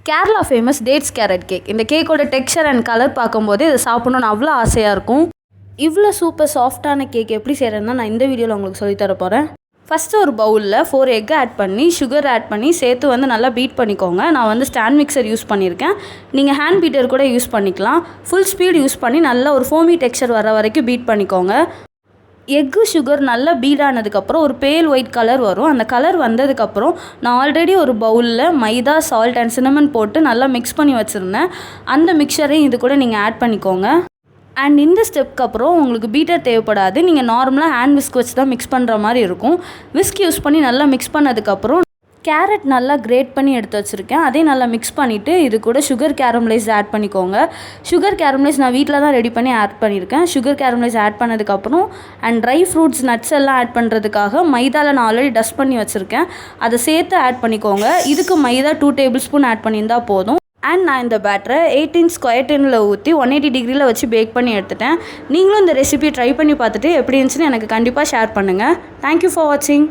Kerala famous dates carrot cake. இந்த கேக்கோட texture and colour பார்க்கும்போது இதை சாப்பிடணுன்னு அவ்வளோ ஆசையாக இருக்கும். இவ்வளோ சூப்பர் சாஃப்டான கேக் எப்படி செய்கிறதுனா நான் இந்த வீடியோவில் உங்களுக்கு சொல்லித்தர போகிறேன். ஃபஸ்ட்டு ஒரு பவுலில் 4 எக் ஆட் பண்ணி சுகர் ஆட் பண்ணி சேர்த்து நல்லா பீட் பண்ணிக்கோங்க. நான் ஸ்டாண்ட் மிக்சர் யூஸ் பண்ணியிருக்கேன். நீங்கள் ஹேண்ட் பீட்டர் கூட யூஸ் பண்ணிக்கலாம். ஃபுல் ஸ்பீட் யூஸ் பண்ணி நல்லா ஒரு ஃபோமி டெக்ஸ்சர் வர வரைக்கும் பீட் பண்ணிக்கோங்க. எக்கு சுகர் நல்லா பீட் ஆனதுக்கப்புறம் ஒரு பேல் ஒயிட் கலர் வரும். அந்த கலர் வந்ததுக்கப்புறம் நான் ஆல்ரெடி ஒரு பவுலில் மைதா, சால்ட் அண்ட் சின்னமன் போட்டு நல்லா மிக்ஸ் பண்ணி வச்சுருந்தேன். அந்த மிக்சரையும் இது கூட நீங்கள் ஆட் பண்ணிக்கோங்க. அண்ட் இந்த ஸ்டெப்க்கு அப்புறம் உங்களுக்கு பீட்டர் தேவைப்படாது. நீங்கள் நார்மலாக ஹேண்ட் விஸ்க் வச்சு தான் மிக்ஸ் பண்ணுற மாதிரி இருக்கும். விஸ்க் யூஸ் பண்ணி நல்லா மிக்ஸ் பண்ணதுக்கப்புறம் கேரட் நல்லா கிரேட் பண்ணி எடுத்து வச்சுருக்கேன். அதையும் நல்லா மிக்ஸ் பண்ணிவிட்டு இது கூட சுகர் கேரமலைஸ் ஆட் பண்ணிக்கோங்க. சுகர் கேரமலைஸ் நான் வீட்டில் தான் ரெடி பண்ணி ஆட் பண்ணியிருக்கேன். சுகர் கேரமலைஸ் ஆட் பண்ணதுக்கப்புறம் அண்ட் ட்ரை ஃப்ரூட்ஸ், நட்ஸ் எல்லாம் ஆட் பண்ணுறதுக்காக மைதாவில் நான் ஆல்ரெடி டஸ்ட் பண்ணி வச்சுருக்கேன். அதை சேர்த்து ஆட் பண்ணிக்கோங்க. இதுக்கு மைதா 2 டேபிள் ஸ்பூன் ஆட் பண்ணியிருந்தால் போதும். அண்ட் நான் இந்த பேட்டரை 18 ஸ்கொயர் டின்னில் ஊற்றி 180 டிகிரியில் வச்சு பேக் பண்ணி எடுத்துட்டேன். நீங்களும் இந்த ரெசிபியை ட்ரை பண்ணி பார்த்துட்டு எப்படி இருந்துச்சுன்னு எனக்கு கண்டிப்பாக ஷேர் பண்ணுங்கள். தேங்க்யூ ஃபார் வாட்சிங்.